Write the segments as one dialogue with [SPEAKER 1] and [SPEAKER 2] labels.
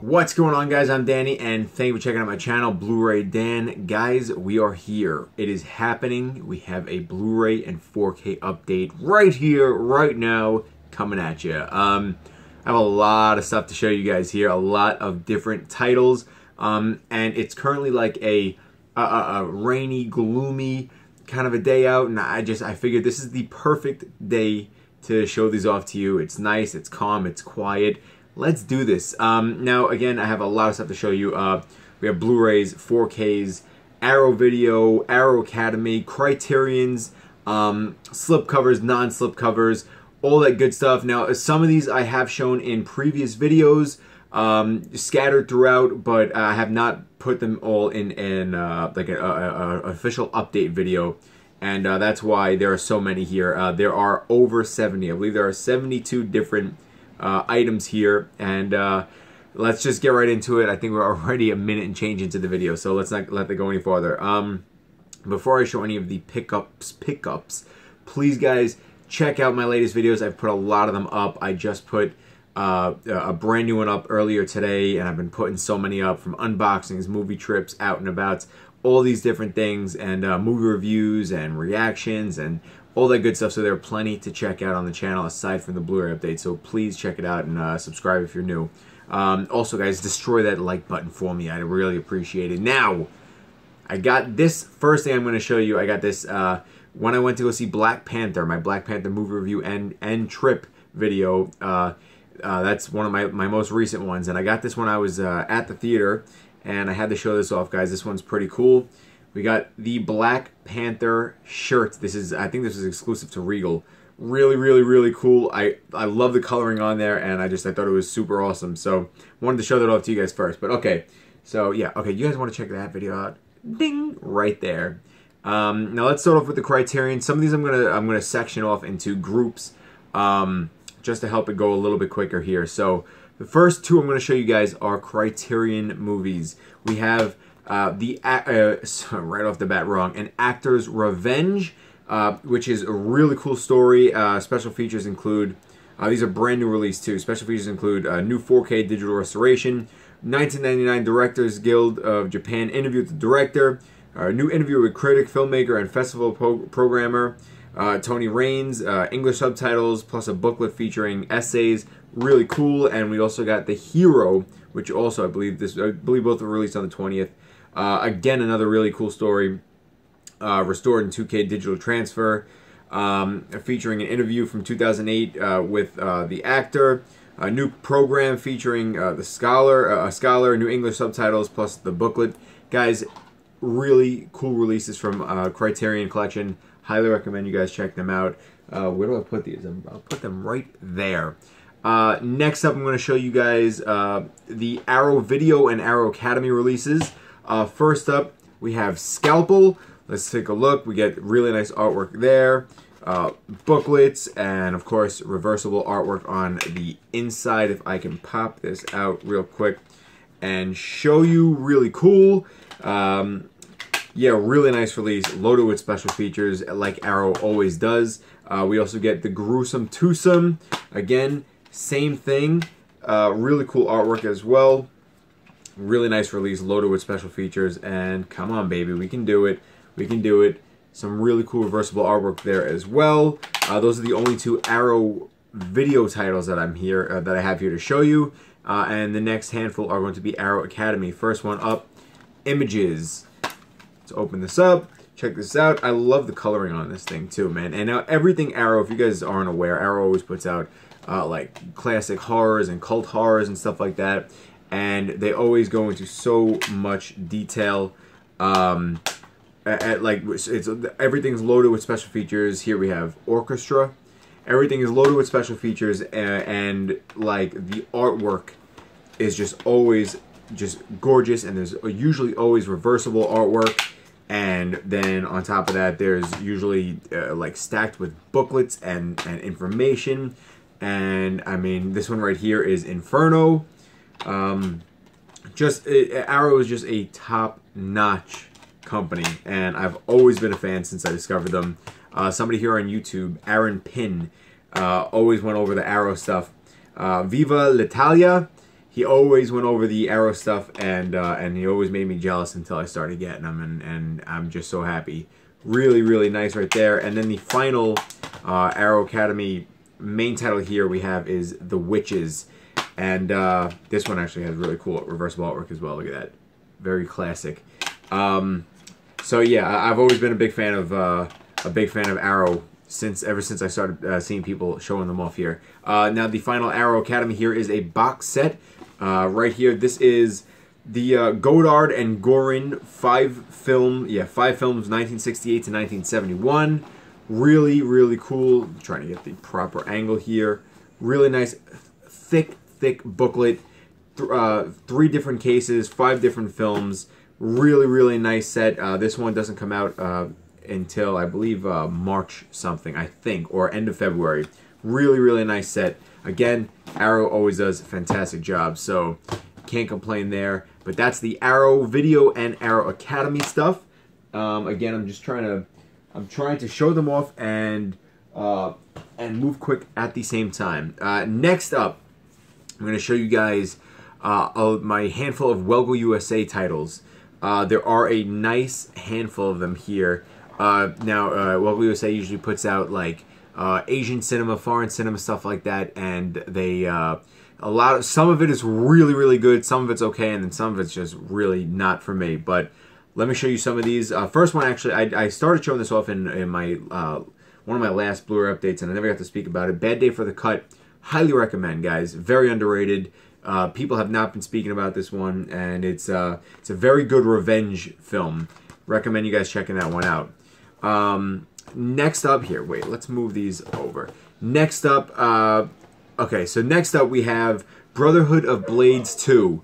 [SPEAKER 1] What's going on, guys? I'm Danny, and thank you for checking out my channel, Blu-ray Dan. Guys, we are here. It is happening. We have a Blu-ray and 4K update right here, right now, coming at you. I have a lot of stuff to show you guys here, a lot of different titles, and it's currently like a rainy, gloomy kind of a day out, and I figured this is the perfect day to show these off to you. It's nice, it's calm, it's quiet. Let's do this. Now, again, I have a lot of stuff to show you. We have Blu-rays, 4Ks, Arrow Video, Arrow Academy, Criterions, slip covers, non-slip covers, all that good stuff. Now, some of these I have shown in previous videos, scattered throughout, but I have not put them all in like an official update video. And that's why there are so many here. There are over 70. I believe there are 72 different items here, and let's just get right into it. I think we're already a minute and change into the video, so let's not let that go any farther. Before I show any of the pickups, please, guys, check out my latest videos. I've put a lot of them up. I just put a brand new one up earlier today, and I've been putting so many up, from unboxings, movie trips, out and abouts, all these different things, and movie reviews and reactions and all that good stuff. So there are plenty to check out on the channel aside from the Blu-ray update, so please check it out and subscribe if you're new. Also, guys, destroy that like button for me. I'd really appreciate it. Now, I got this first thing I'm going to show you. I got this when I went to go see Black Panther, my Black Panther movie review and trip video. That's one of my most recent ones, and I got this when I was at the theater, and I had to show this off, guys. This one's pretty cool. We got the Black Panther shirt. This is, I think this is exclusive to Regal. Really, really, really cool. I love the coloring on there, and I thought it was super awesome. So wanted to show that off to you guys first. But okay, so yeah, okay, you guys want to check that video out? Ding, right there. Now let's start off with the Criterion. Some of these I'm gonna section off into groups, just to help it go a little bit quicker here. So the first two I'm going to show you guys are Criterion movies. We have right off the bat, wrong, An Actor's Revenge, which is a really cool story. Special features include, these are brand new release too. Special features include new 4K digital restoration, 1999 Directors Guild of Japan interview with the director, new interview with critic, filmmaker, and festival programmer Tony Raines, English subtitles, plus a booklet featuring essays. Really cool. And we also got The Hero, which also I believe both were released on the 20th. Again, another really cool story, restored in 2K digital transfer, featuring an interview from 2008 with the actor, a new program featuring a scholar, new English subtitles, plus the booklet. Guys, really cool releases from Criterion Collection. Highly recommend you guys check them out. Where do I put these? I'll put them right there. Next up, I'm going to show you guys the Arrow Video and Arrow Academy releases. First up, we have Scalpel. Let's take a look. We get really nice artwork there. Booklets, and of course, reversible artwork on the inside. If I can pop this out real quick and show you, really cool. Yeah, really nice release, loaded with special features like Arrow always does. We also get the Gruesome Twosome. Again, same thing. Really cool artwork as well. Really nice release, loaded with special features. And come on, baby, we can do it. We can do it. Some really cool reversible artwork there as well. Those are the only two Arrow video titles that I have here to show you. And the next handful are going to be Arrow Academy. First one up, Images. Let's open this up. Check this out. I love the coloring on this thing too, man. And now everything Arrow, if you guys aren't aware, Arrow always puts out like classic horrors and cult horrors and stuff like that. And they always go into so much detail. Everything's loaded with special features. Here we have Orchestra. Everything is loaded with special features, and like the artwork is just always just gorgeous. And there's usually always reversible artwork. And then on top of that, there's usually like stacked with booklets and information. And I mean, this one right here is Inferno. Arrow is just a top-notch company, and I've always been a fan since I discovered them. Somebody here on YouTube, Aaron Pin, always went over the Arrow stuff. Viva l'Italia. he always went over the Arrow stuff, and he always made me jealous until I started getting them, and I'm just so happy. Really, really nice right there. And then the final Arrow Academy main title here we have is The Witches. And this one actually has really cool reversible artwork as well. Look at that. Very classic. So yeah, I've always been a big fan of Arrow ever since I started seeing people showing them off here. Now the final Arrow Academy here is a box set. Right here, this is the Godard and Gorin 5 films, 1968 to 1971. Really, really cool. I'm trying to get the proper angle here. Really nice, thick booklet. 3 different cases, 5 different films. Really, really nice set. This one doesn't come out until, I believe, March something, I think, or end of February. Really, really nice set. Again, Arrow always does a fantastic job, so can't complain there. But that's the Arrow Video and Arrow Academy stuff. Again, I'm trying to show them off and move quick at the same time. Next up, I'm going to show you guys my handful of Welgo USA titles. There are a nice handful of them here. Now, Welgo USA usually puts out like Asian cinema, foreign cinema, stuff like that, and they some of it is really, really good, some of it's okay, and then some of it's just really not for me. But let me show you some of these. First one, actually, I started showing this off in my one of my last Blu-ray updates, and I never got to speak about it. Bad Day for the Cut. Highly recommend, guys. Very underrated. People have not been speaking about this one, and it's a very good revenge film. Recommend you guys checking that one out. Next up here, wait, let's move these over. Next up, okay, so next up we have Brotherhood of Blades 2.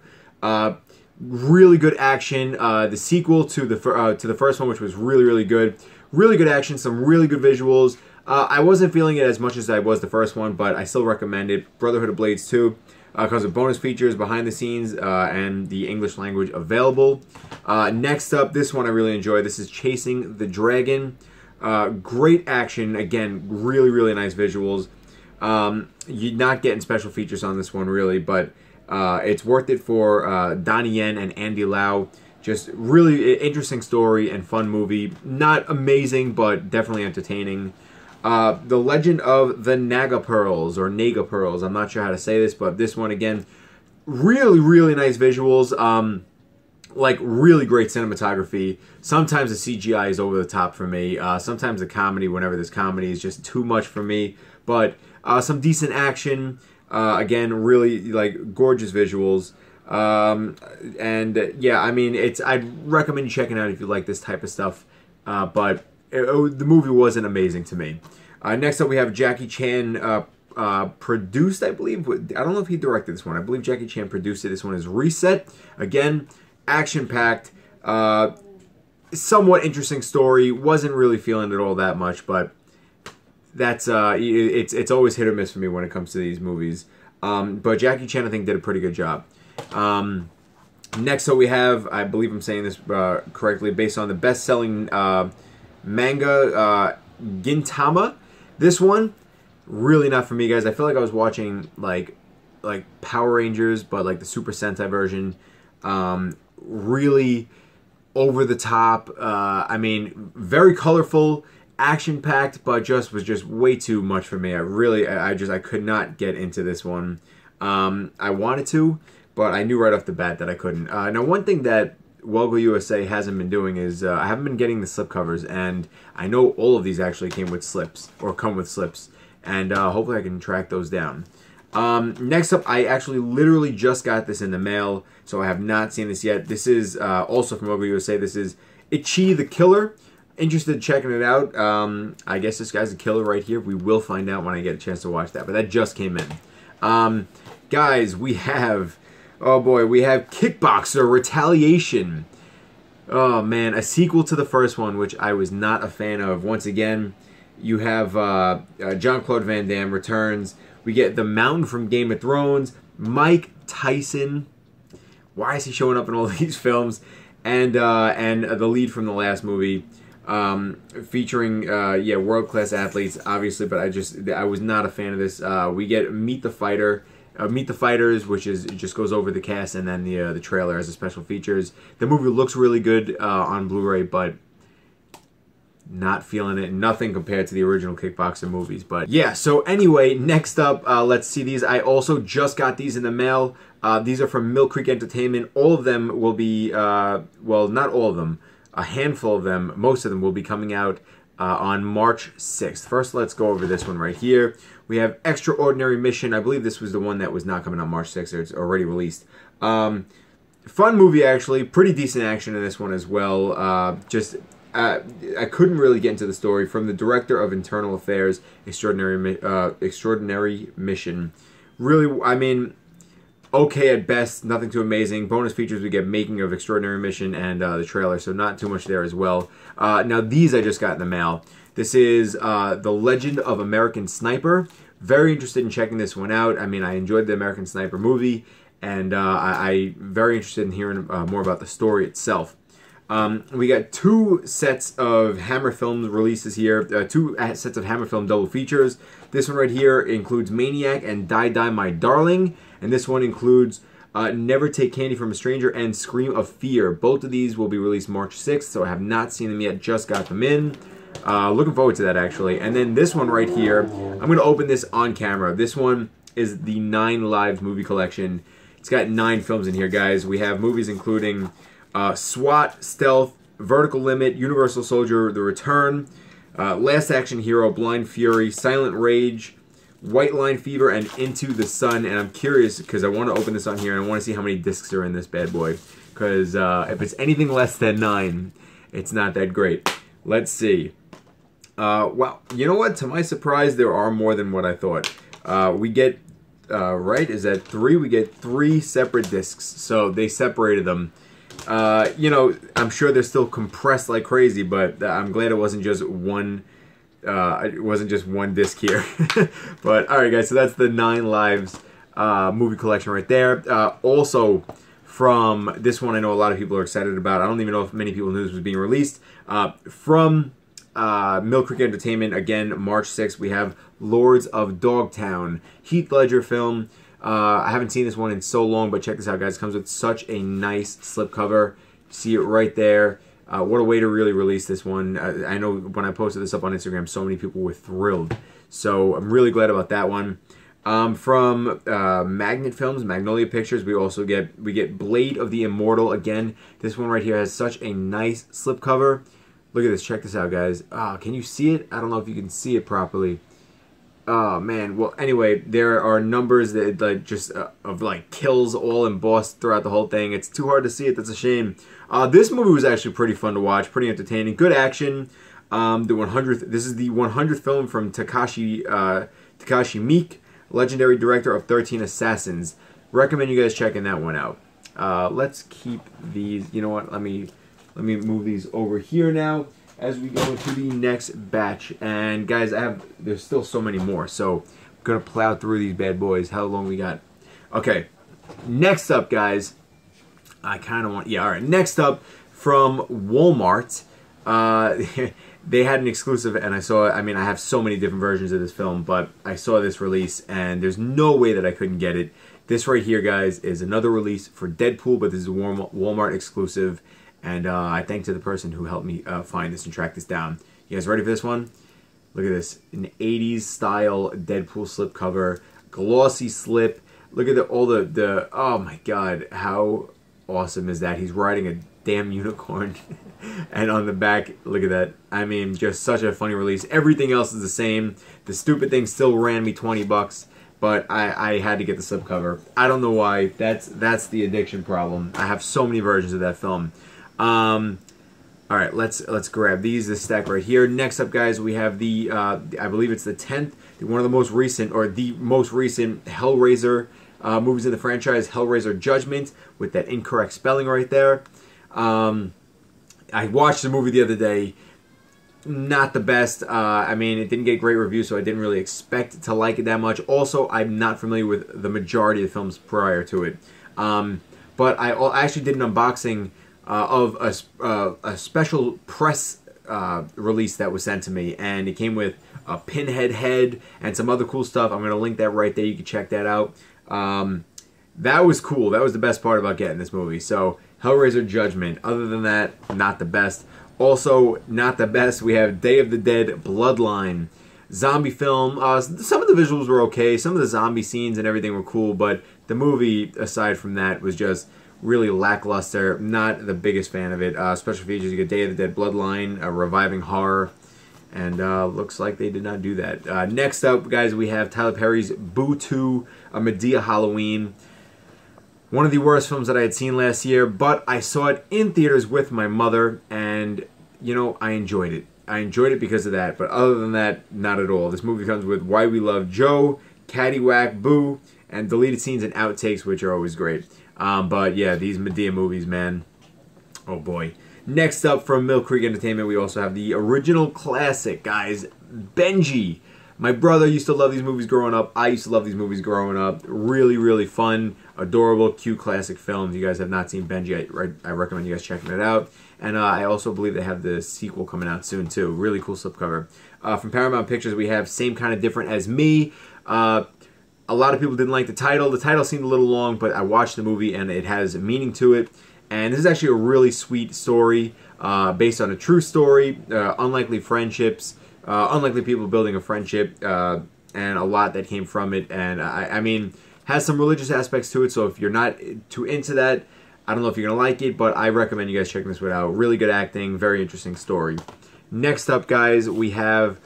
[SPEAKER 1] Really good action. The sequel to the first one, which was really, really good. Really good action, some really good visuals. I wasn't feeling it as much as I was the first one, but I still recommend it. Brotherhood of Blades 2. Because of bonus features, behind the scenes, and the English language available. Next up, this one I really enjoy. This is Chasing the Dragon. Great action. Again, really, really nice visuals. You're not getting special features on this one, really, but it's worth it for Donnie Yen and Andy Lau. Just really interesting story and fun movie. Not amazing, but definitely entertaining. The Legend of the Naga Pearls, or Naga Pearls. I'm not sure how to say this, but this one, again, really, really nice visuals. Like, really great cinematography. Sometimes the CGI is over the top for me. Sometimes the comedy, whenever there's comedy, is just too much for me. But some decent action. Again, really, like, gorgeous visuals. Yeah, I mean, I'd recommend you checking out if you like this type of stuff. But the movie wasn't amazing to me. Next up, we have Jackie Chan produced, I believe. I don't know if he directed this one. I believe Jackie Chan produced it. This one is Reset. Again, action-packed. Somewhat interesting story. Wasn't really feeling it all that much, but that's it's always hit or miss for me when it comes to these movies. But Jackie Chan, I think, did a pretty good job. Next up, we have, I believe I'm saying this correctly, based on the best-selling manga Gintama. This one, really not for me, guys. I feel like I was watching like Power Rangers, but like the Super Sentai version. Really over the top. I mean, very colorful, action-packed, but was just way too much for me. I could not get into this one. I wanted to, but I knew right off the bat that I couldn't. Now, one thing that Welgo USA hasn't been doing is I haven't been getting the slipcovers, and I know all of these actually came with slips, or come with slips, and hopefully I can track those down. Next up, I actually literally just got this in the mail, so I have not seen this yet. This is also from Welgo USA. This is Ichi the Killer. Interested in checking it out. I guess this guy's a killer right here. We will find out when I get a chance to watch that, but that just came in. Guys, we have... oh boy, we have Kickboxer Retaliation. Oh man, a sequel to the first one, which I was not a fan of. Once again, you have Jean-Claude Van Damme returns. We get the Mountain from Game of Thrones, Mike Tyson. Why is he showing up in all these films? And the lead from the last movie, featuring world-class athletes, obviously. But I was not a fan of this. We get Meet the Fighter. Meet the Fighters, which is it just goes over the cast, and then the trailer has the special features. The movie looks really good on Blu-ray, but not feeling it. Nothing compared to the original Kickboxer movies. But yeah, so anyway, next up, let's see these. I also just got these in the mail. These are from Mill Creek Entertainment. All of them will be, well, not all of them. A handful of them, most of them will be coming out on March 6th. First, let's go over this one right here. We have Extraordinary Mission. I believe this was the one that was not coming out March 6th, or it's already released. Fun movie, actually. Pretty decent action in this one as well. I couldn't really get into the story. From the director of Internal Affairs, Extraordinary Mission. Really, I mean, okay at best, nothing too amazing. Bonus features, we get making of Extraordinary Mission and the trailer, so not too much there as well. Now, these I just got in the mail. This is The Legend of American Sniper. Very interested in checking this one out. I mean, I enjoyed the American Sniper movie, and I'm very interested in hearing more about the story itself. We got 2 sets of Hammer Film releases here, 2 sets of Hammer Film double features. This one right here includes Maniac and Die Die My Darling, and this one includes Never Take Candy From a Stranger and Scream of Fear. Both of these will be released March 6th, so I have not seen them yet, just got them in. Looking forward to that, actually. And then this one right here, I'm going to open this on camera. This one is the 9 Lives movie collection. It's got 9 films in here, guys. We have movies including SWAT, Stealth, Vertical Limit, Universal Soldier, The Return, Last Action Hero, Blind Fury, Silent Rage, White Line Fever, and Into the Sun. And I'm curious because I want to open this on here and I want to see how many discs are in this bad boy. Because if it's anything less than 9, it's not that great. Let's see. Well, you know what? To my surprise, there are more than what I thought. We get, right, is that 3? We get 3 separate discs. So they separated them. You know, I'm sure they're still compressed like crazy, but I'm glad it wasn't just one. It wasn't just one disc here. But all right, guys. So that's the 9 Lives movie collection right there. Also, from this one, I know a lot of people are excited about. I don't even know if many people knew this was being released. From Mill Creek Entertainment, again, March 6th, we have Lords of Dogtown, Heath Ledger film. I haven't seen this one in so long, but check this out, guys. It comes with such a nice slipcover. See it right there. What a way to really release this one. I know when I posted this up on Instagram, so many people were thrilled. So I'm really glad about that one. From Magnet Films, Magnolia Pictures, we get Blade of the Immortal. Again, this one right here has such a nice slipcover. Look at this. Check this out, guys. Can you see it? I don't know if you can see it properly. Oh man. Well, anyway, there are numbers that like just of like kills all embossed throughout the whole thing. It's too hard to see it. That's a shame. This movie was actually pretty fun to watch. Pretty entertaining. Good action. The 100th. This is the 100th film from Takashi Miike, legendary director of 13 Assassins. Recommend you guys checking that one out. Let's keep these. You know what? Let me move these over here now as we go into the next batch. And guys, there's still so many more, so I'm gonna plow through these bad boys. How long we got? Okay, next up, guys, I kind of want, yeah, all right, next up from Walmart, they had an exclusive, and I mean, I have so many different versions of this film, but I saw this release and there's no way that I couldn't get it. This right here, guys, is another release for Deadpool, but this is a Walmart exclusive. And I thank to the person who helped me find this and track this down. You guys ready for this one? Look at this. An 80s style Deadpool slipcover. Glossy slip. Look at all the oh my god. How awesome is that? He's riding a damn unicorn. And on the back, look at that. I mean, just such a funny release. Everything else is the same. The stupid thing still ran me 20 bucks. But I had to get the slipcover. I don't know why. That's the addiction problem. I have so many versions of that film. All right, let's grab this stack right here. Next up, guys, we have the I believe it's the 10th, one of the most recent Hellraiser movies in the franchise, Hellraiser Judgment, with that incorrect spelling right there. I watched the movie the other day. Not the best. I mean, it didn't get great reviews, so I didn't really expect to like it that much. Also, I'm not familiar with the majority of the films prior to it. But I actually did an unboxing of a special press release that was sent to me, and it came with a Pinhead head and some other cool stuff. I'm going to link that right there. You can check that out. That was cool. That was the best part about getting this movie. So, Hellraiser Judgment. Other than that, not the best. Also, not the best, we have Day of the Dead Bloodline. Zombie film. Some of the visuals were okay. Some of the zombie scenes and everything were cool, but the movie, aside from that, was just really lackluster. Not the biggest fan of it. Special features, you get Day of the Dead Bloodline, reviving horror, and looks like they did not do that. Next up, guys, we have Tyler Perry's Boo 2, A Medea Halloween. One of the worst films that I had seen last year, but I saw it in theaters with my mother, and, you know, I enjoyed it. I enjoyed it because of that, but other than that, not at all. This movie comes with Why We Love Joe, Caddywhack, Boo, and deleted scenes and outtakes, which are always great. But yeah, these Medea movies, man. Oh boy. Next up from Mill Creek Entertainment, we also have the original classic, guys, Benji. My brother used to love these movies growing up. I used to love these movies growing up. Really, really fun, adorable, cute classic films. You guys have not seen Benji, I recommend you guys checking it out. And I also believe they have the sequel coming out soon, too. Really cool slipcover. From Paramount Pictures, we have Same Kind of Different as Me. A lot of people didn't like the title. The title seemed a little long, but I watched the movie, and it has meaning to it. And this is actually a really sweet story based on a true story, unlikely friendships, unlikely people building a friendship, and a lot that came from it. And I mean, has some religious aspects to it, so if you're not too into that, I don't know if you're going to like it, but I recommend you guys checking this one out. Really good acting, very interesting story. Next up, guys, we have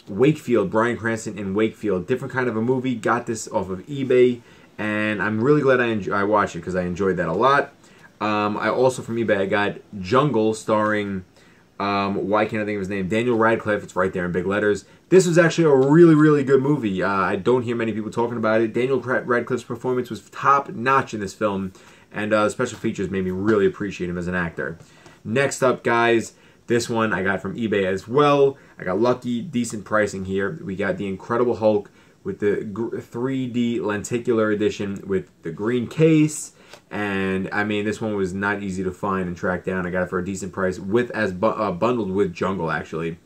[SPEAKER 1] Wakefield, Bryan Cranston in Wakefield. Different kind of a movie. Got this off of eBay, and I'm really glad I watched it because I enjoyed that a lot. I also, from eBay, I got Jungle, starring, why can't I think of his name? Daniel Radcliffe. It's right there in big letters. This was actually a really, really good movie. I don't hear many people talking about it. Daniel Radcliffe's performance was top-notch in this film, and special features made me really appreciate him as an actor. Next up, guys, this one I got from eBay as well. I got lucky, decent pricing here. We got The Incredible Hulk with the 3D lenticular edition with the green case. And I mean, this one was not easy to find and track down. I got it for a decent price with bundled with Jungle, actually.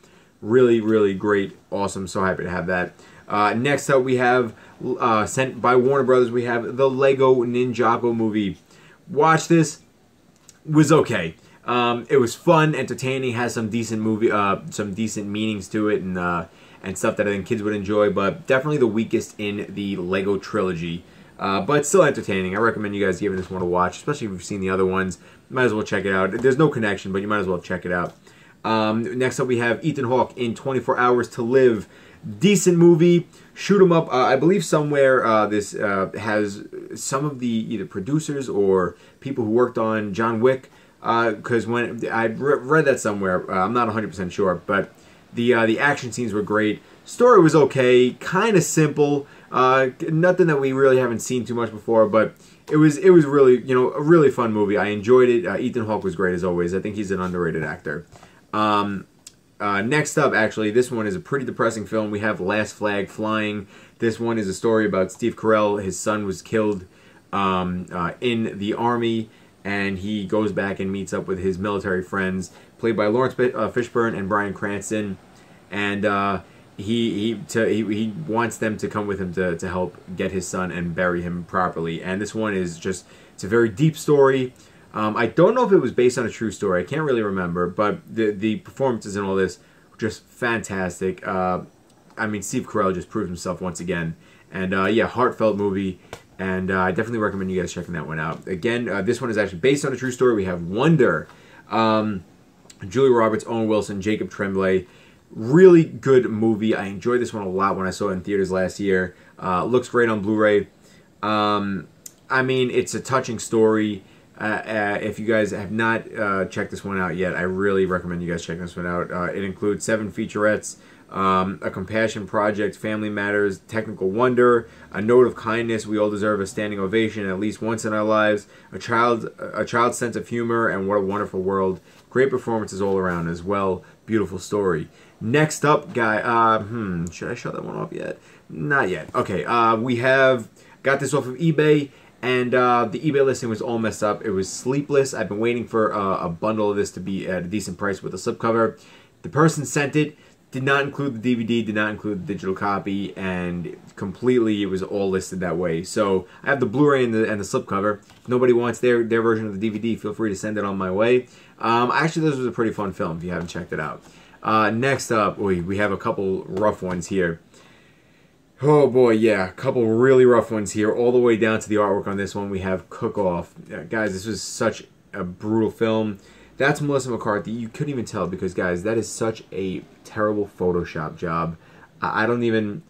[SPEAKER 1] Really, really great, awesome. So happy to have that. Next up, we have sent by Warner Brothers. We have the Lego Ninjago movie. Watch this. Was okay. It was fun, entertaining. Has some decent some decent meanings to it, and stuff that I think kids would enjoy. But definitely the weakest in the Lego trilogy. But still entertaining. I recommend you guys giving this one a watch, especially if you've seen the other ones. Might as well check it out. There's no connection, but you might as well check it out. Next up, we have Ethan Hawke in 24 Hours to Live. Decent movie. Shoot 'em up. I believe somewhere this has some of the either producers or people who worked on John Wick. Because when I read that somewhere, I'm not 100% sure, but the action scenes were great. Story was okay, kind of simple. Nothing that we really haven't seen too much before, but it was really, you know, a really fun movie. I enjoyed it. Ethan Hawke was great as always. I think he's an underrated actor. Next up, actually, this one is a pretty depressing film. We have Last Flag Flying. This one is a story about Steve Carell. His son was killed in the army, and he goes back and meets up with his military friends, played by Lawrence Fishburne and Bryan Cranston, and he wants them to come with him to help get his son and bury him properly. And this one is just, it's a very deep story. I don't know if it was based on a true story. I can't really remember, but the performances and all this were just fantastic. I mean, Steve Carell just proved himself once again. And yeah, heartfelt movie. And I definitely recommend you guys checking that one out. Again, this one is actually based on a true story. We have Wonder. Julia Roberts, Owen Wilson, Jacob Tremblay. Really good movie. I enjoyed this one a lot when I saw it in theaters last year. Looks great on Blu-ray. I mean, it's a touching story. If you guys have not checked this one out yet, I really recommend you guys checking this one out. It includes 7 featurettes, a compassion project, family matters, technical wonder, a note of kindness, we all deserve a standing ovation at least once in our lives, a child's sense of humor, and what a wonderful world. Great performances all around as well. Beautiful story. Next up, guy, should I show that one off yet? Not yet. Okay, we have got this off of eBay. And the eBay listing was all messed up. It was Sleepless. I've been waiting for a bundle of this to be at a decent price with a slipcover. The person sent it. Did not include the DVD, did not include the digital copy, and completely it was all listed that way. So I have the Blu-ray and the slipcover. If nobody wants their version of the DVD, feel free to send it on my way. Actually, this was a pretty fun film if you haven't checked it out. Next up, we have a couple rough ones here. Oh boy, yeah, a couple really rough ones here, all the way down to the artwork on this one. We have Cook-Off. Guys, this was such a brutal film. That's Melissa McCarthy. You couldn't even tell because, guys, that is such a terrible Photoshop job. I don't even...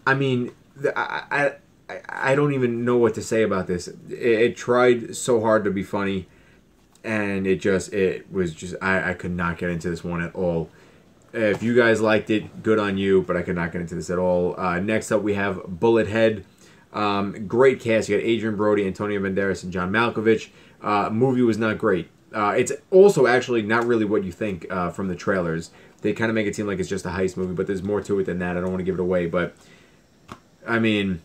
[SPEAKER 1] I mean, I don't even know what to say about this. It tried so hard to be funny, and it was just... I could not get into this one at all. If you guys liked it, good on you, but I could not get into this at all. Next up, we have Bullet Head. Great cast. You got Adrian Brody, Antonio Banderas, and John Malkovich. Movie was not great. It's also actually not really what you think from the trailers. They kind of make it seem like it's just a heist movie, but there's more to it than that. I don't want to give it away, but I mean,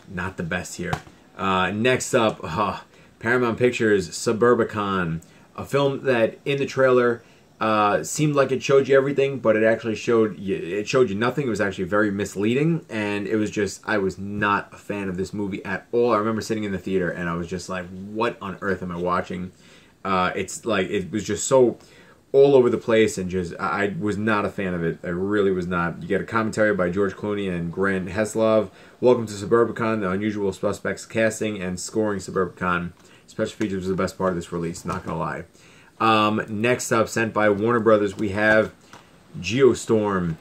[SPEAKER 1] not the best here. Next up, Paramount Pictures' Suburbicon, a film that in the trailer seemed like it showed you everything, but it actually showed you nothing. It was actually very misleading, and it was just, I was not a fan of this movie at all. I remember sitting in the theater, and I was just like, what on earth am I watching? It's like, it was just so all over the place, and just, I was not a fan of it. I really was not. You get a commentary by George Clooney and Grant Heslov. Welcome to Suburbicon, the unusual suspects casting and scoring Suburbicon. Special features was the best part of this release, not gonna lie. Next up, sent by Warner Brothers, we have Geostorm.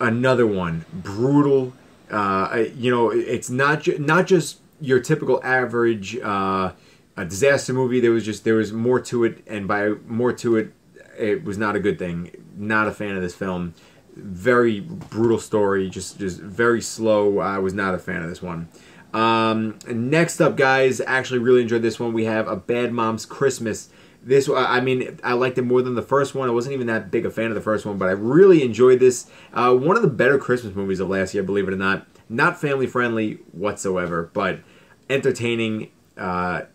[SPEAKER 1] Another one, brutal. You know, it's not just your typical average a disaster movie. There was more to it, and by more to it, it was not a good thing. Not a fan of this film. Very brutal story, just very slow. I was not a fan of this one. Next up, guys, actually really enjoyed this one. We have A Bad Mom's Christmas. This, I mean, I liked it more than the first one. I wasn't even that big a fan of the first one, but I really enjoyed this. One of the better Christmas movies of last year, believe it or not. Not family friendly whatsoever, but entertaining, at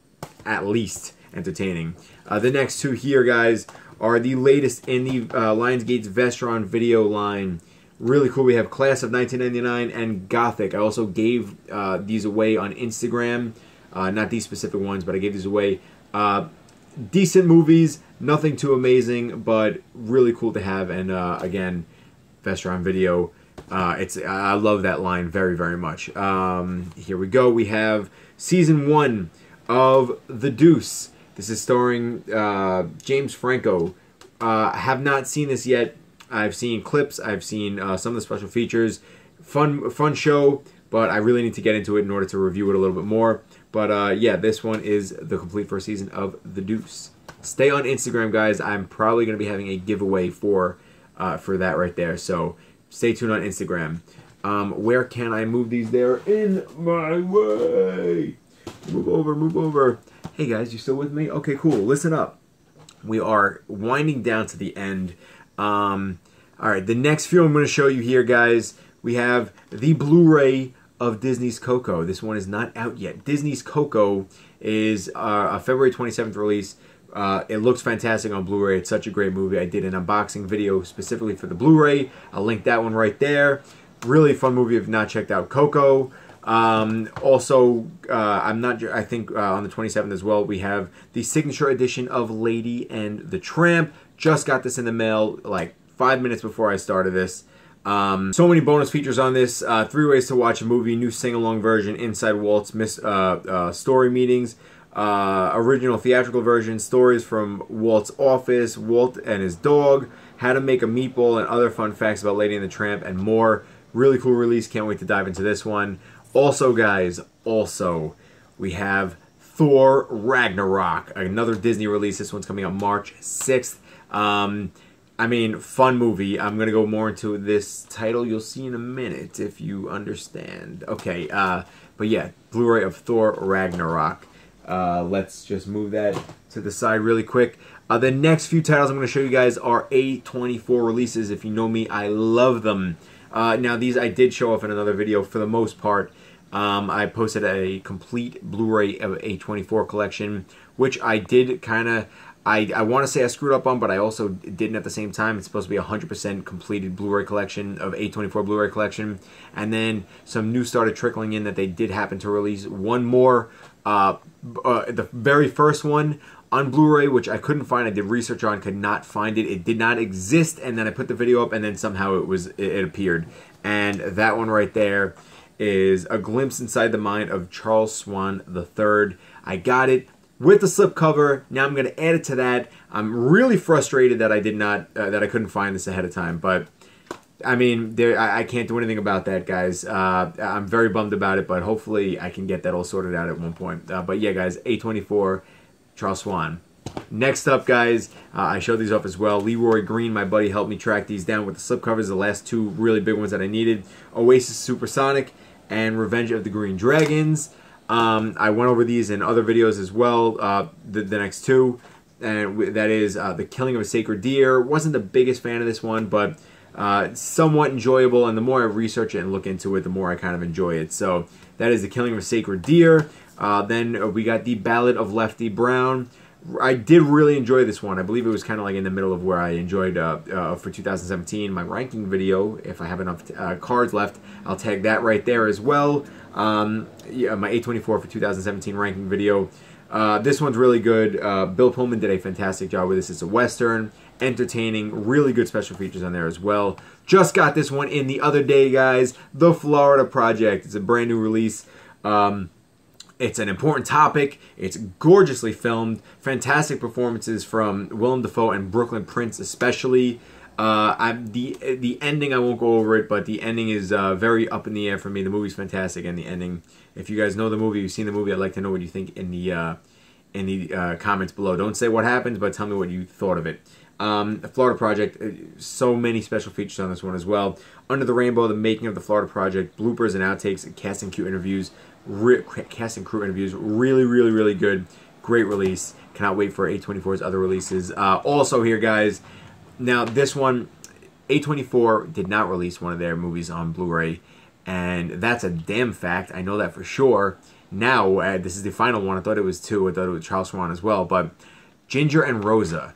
[SPEAKER 1] least entertaining. The next two here, guys, are the latest in the Lionsgate's Vestron video line. Really cool. We have Class of 1999 and Gothic. I also gave these away on Instagram. Not these specific ones, but I gave these away. Decent movies, nothing too amazing, but really cool to have. And again, Vestron Video. I love that line very, very much. Here we go. We have Season 1 of The Deuce. This is starring James Franco. Have not seen this yet. I've seen clips. I've seen some of the special features. Fun show, but I really need to get into it in order to review it a little bit more. But yeah, this one is the complete first season of The Deuce. Stay on Instagram, guys. I'm probably going to be having a giveaway for that right there. So stay tuned on Instagram. Where can I move these? There in my way. Move over, move over. Hey guys, you still with me? Okay, cool. Listen up. We are winding down to the end. Alright, the next film I'm going to show you here, guys, we have the Blu-ray of Disney's Coco. This one is not out yet. Disney's Coco is a February 27th release. It looks fantastic on Blu-ray. It's such a great movie. I did an unboxing video specifically for the Blu-ray. I'll link that one right there. Really fun movie if you've not checked out Coco. Also, I think on the 27th as well, we have the signature edition of Lady and the Tramp. Just got this in the mail like 5 minutes before I started this. So many bonus features on this. 3 ways to watch a movie, new sing-along version, Inside Walt's story meetings, original theatrical version, stories from Walt's office, Walt and his dog, how to make a meatball, and other fun facts about Lady and the Tramp, and more. Really cool release. Can't wait to dive into this one. Also, guys, we have Thor Ragnarok, another Disney release. This one's coming out March 6th. I mean, fun movie. I'm going to go more into this title. You'll see in a minute if you understand. Okay, but yeah, Blu-ray of Thor Ragnarok. Let's just move that to the side really quick. The next few titles I'm going to show you guys are A24 releases. If you know me, I love them. Now, these I did show off in another video for the most part. I posted a complete Blu-ray of A24 collection, which I did kind of... I want to say I screwed up on, but I also didn't at the same time. It's supposed to be a 100% completed Blu-ray collection of A24 Blu-ray collection. And then some news started trickling in that they did happen to release one more, the very first one on Blu-ray, which I couldn't find. I did research on, could not find it. It did not exist, and then I put the video up, and then somehow it appeared. And that one right there is a glimpse inside the mind of Charles Swan III. I got it with the slipcover. Now I'm going to add it to that. I'm really frustrated that I did not, that I couldn't find this ahead of time, but I mean, I can't do anything about that, guys. I'm very bummed about it, but hopefully I can get that all sorted out at one point. But yeah, guys, A24, Charles Swan. Next up, guys, I showed these off as well. Leroy Green, my buddy, helped me track these down with the slipcovers, the last two really big ones that I needed. Oasis Supersonic and Revenge of the Green Dragons. I went over these in other videos as well, the next two, and that is The Killing of a Sacred Deer. Wasn't the biggest fan of this one, but somewhat enjoyable, and the more I research it and look into it, the more I kind of enjoy it. So that is The Killing of a Sacred Deer. Then we got The Ballad of Lefty Brown. I did really enjoy this one. I believe it was kind of like in the middle of where I enjoyed for 2017 my ranking video. If I have enough cards left, I'll tag that right there as well. Yeah, my A24 for 2017 ranking video. This one's really good. Bill Pullman did a fantastic job with this. It's a Western, entertaining, really good special features on there as well. Just got this one in the other day, guys. The Florida Project. It's a brand new release. It's an important topic. It's gorgeously filmed. Fantastic performances from Willem Dafoe and Brooklyn Prince especially. The ending, I won't go over it, but the ending is very up in the air for me. The movie's fantastic, and the ending, if you guys know the movie, you've seen the movie, I'd like to know what you think in the comments below. Don't say what happens, but tell me what you thought of it. The Florida Project, so many special features on this one as well. Under the Rainbow, the making of the Florida Project, bloopers and outtakes, and cast and crew interviews. Really, really good. Great release. Cannot wait for A24's other releases. Also here, guys, now this one, A24 did not release one of their movies on Blu-ray, and that's a damn fact. I know that for sure. Now, this is the final one. I thought it was two. I thought it was Charles Swan as well, but Ginger and Rosa.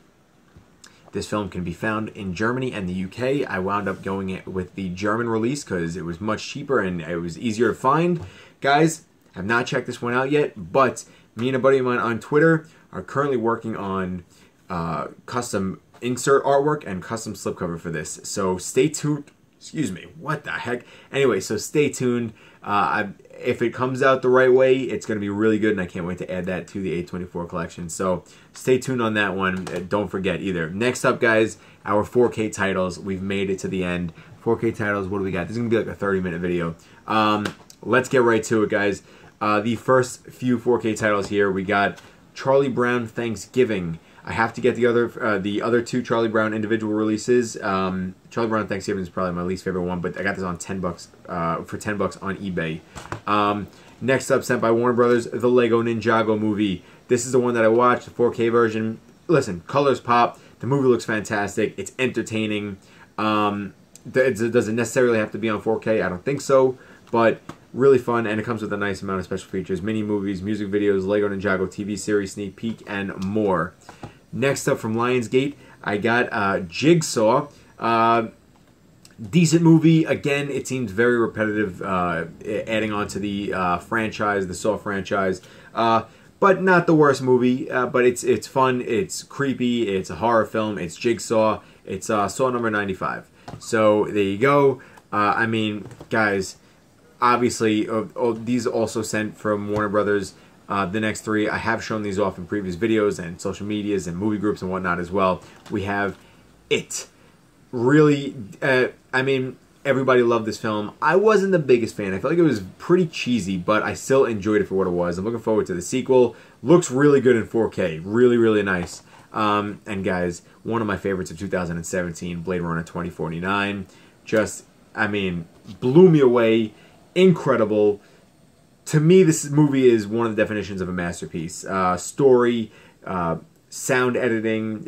[SPEAKER 1] This film can be found in Germany and the UK. I wound up going with the German release because it was much cheaper and it was easier to find. Guys, have not checked this one out yet, but me and a buddy of mine on Twitter are currently working on custom insert artwork and custom slipcover for this. So stay tuned. Excuse me, what the heck? Anyway, so stay tuned. If it comes out the right way, it's going to be really good, and I can't wait to add that to the A24 collection. So stay tuned on that one. Don't forget either. Next up, guys, our 4K titles. We've made it to the end. 4K titles, what do we got? This is going to be like a 30-minute video. Let's get right to it, guys. The first few 4K titles here, we got Charlie Brown Thanksgiving. I have to get the other two Charlie Brown individual releases. Charlie Brown Thanksgiving is probably my least favorite one, but I got this on $10 for $10 on eBay. Next up, sent by Warner Brothers, the Lego Ninjago movie. This is the one that I watched, the 4K version. Listen, colors pop. The movie looks fantastic. It's entertaining. Does it necessarily have to be on 4K? I don't think so, but really fun, and it comes with a nice amount of special features, mini movies, music videos, Lego Ninjago TV series sneak peek, and more. Next up from Lionsgate, I got Jigsaw. Decent movie. Again, it seems very repetitive, adding on to the franchise, the Saw franchise. But not the worst movie. But it's fun. It's creepy. It's a horror film. It's Jigsaw. It's Saw number 95. So there you go. I mean, guys, obviously, these also sent from Warner Brothers. The next three, I have shown these off in previous videos and social medias and movie groups and whatnot as well. We have It. Really, I mean, everybody loved this film. I wasn't the biggest fan. I felt like it was pretty cheesy, but I still enjoyed it for what it was. I'm looking forward to the sequel. Looks really good in 4K. Really, really nice. And guys, one of my favorites of 2017, Blade Runner 2049. Just, I mean, blew me away. Incredible. To me, this movie is one of the definitions of a masterpiece. Story, sound editing,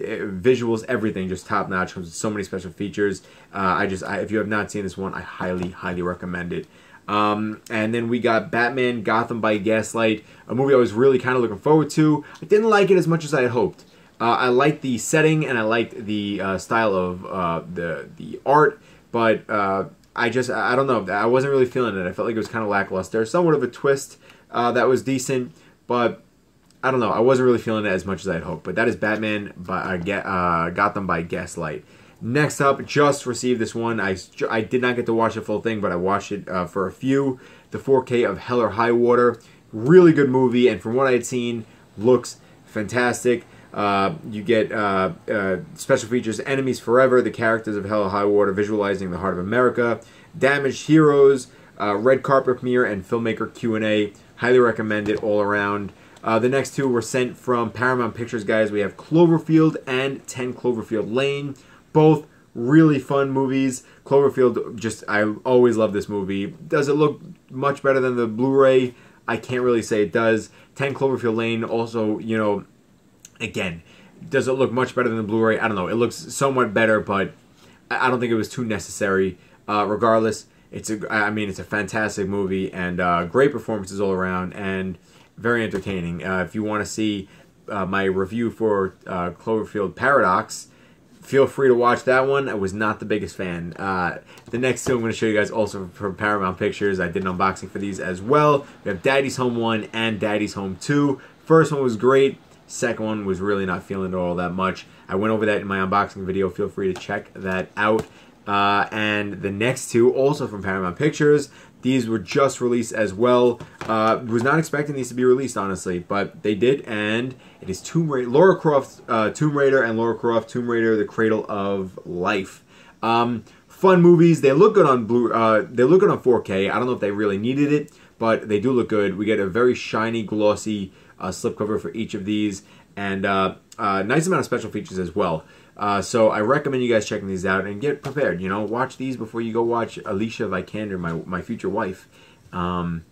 [SPEAKER 1] visuals, everything just top notch. Comes with so many special features. If you have not seen this one, I highly recommend it. And then we got Batman Gotham by Gaslight, a movie I was really kind of looking forward to. I didn't like it as much as I had hoped. I liked the setting and I liked the style of the art, but I don't know. I wasn't really feeling it. I felt like it was kind of lackluster. Somewhat of a twist that was decent, but I don't know. I wasn't really feeling it as much as I had hoped. But that is Batman by Gotham by Gaslight. Next up, just received this one. I did not get to watch the full thing, but I watched it for a few. The 4K of Hell or High Water. Really good movie, and from what I had seen, looks fantastic. You get special features, Enemies Forever, the characters of Hell or High Water, visualizing the heart of America, Damaged Heroes, red carpet premiere, and filmmaker Q&A. Highly recommend it all around. The next two were sent from Paramount Pictures, guys. We have Cloverfield and 10 Cloverfield Lane. Both really fun movies. Cloverfield, I always love this movie. Does it look much better than the Blu-ray? I can't really say it does. 10 Cloverfield Lane also, you know, again, does it look much better than the Blu-ray? I don't know. It looks somewhat better, but I don't think it was too necessary. Regardless, it's a fantastic movie and great performances all around and very entertaining. If you want to see my review for Cloverfield Paradox, feel free to watch that one. I was not the biggest fan. The next two I'm going to show you guys also from Paramount Pictures. I did an unboxing for these as well. We have Daddy's Home 1 and Daddy's Home 2. First one was great. Second one was really not feeling it all that much. I went over that in my unboxing video. Feel free to check that out. And the next two, also from Paramount Pictures. These were just released as well. Was not expecting these to be released, honestly, but they did, and it is Lara Croft Tomb Raider and Lara Croft Tomb Raider: The Cradle of Life. Fun movies. They look good on they look good on 4K. I don't know if they really needed it, but they do look good. We get a very shiny, glossy slipcover for each of these, and nice amount of special features as well. So I recommend you guys checking these out and get prepared. You know, watch these before you go watch Alicia Vikander, my future wife, and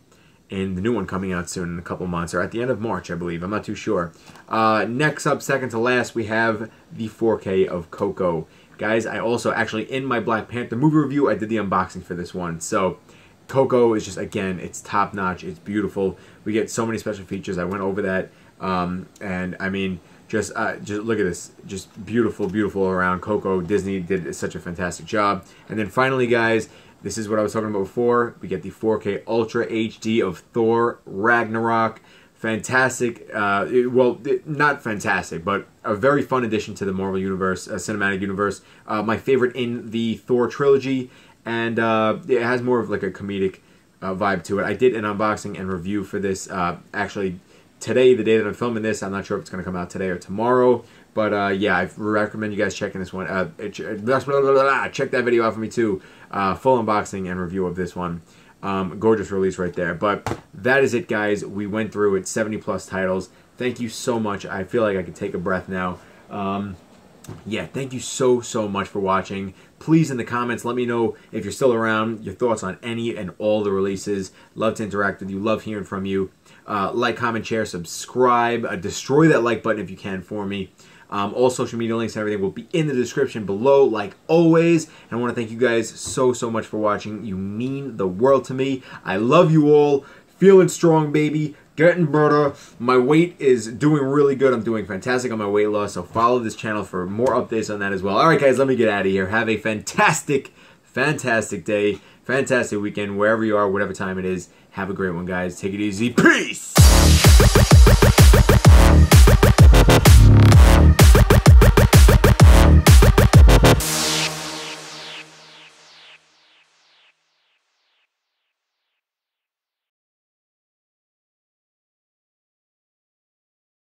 [SPEAKER 1] the new one coming out soon in a couple months, or at the end of March, I believe. I'm not too sure. Next up, second to last, we have the 4K of Coco. Guys, I also, actually, in my Black Panther movie review, I did the unboxing for this one. So Coco is just, again, it's top-notch. It's beautiful. We get so many special features. I went over that, and I mean, just look at this. Just beautiful, beautiful around. Coco, Disney did such a fantastic job. And then finally, guys, this is what I was talking about before. We get the 4K Ultra HD of Thor Ragnarok. Fantastic. Well, not fantastic, but a very fun addition to the Marvel Universe, cinematic universe. My favorite in the Thor trilogy. And it has more of like a comedic vibe to it. I did an unboxing and review for this actually today, the day that I'm filming this. I'm not sure if it's going to come out today or tomorrow. But yeah, I recommend you guys checking this one. Check that video out for me too. Full unboxing and review of this one. Gorgeous release right there. But that is it, guys. We went through it, 70 plus titles. Thank you so much. I feel like I can take a breath now. Yeah, thank you so much for watching. Please, in the comments, let me know if you're still around, your thoughts on any and all the releases. Love to interact with you. Love hearing from you. Like, comment, share, subscribe. Destroy that like button if you can for me. All social media links and everything will be in the description below, like always. And I want to thank you guys so much for watching. You mean the world to me. I love you all. Feeling strong, baby. Getting better. My weight is doing really good. I'm doing fantastic on my weight loss. So follow this channel for more updates on that as well. All right, guys, let me get out of here. Have a fantastic day. Fantastic weekend, wherever you are, whatever time it is. Have a great one, guys. Take it easy. Peace!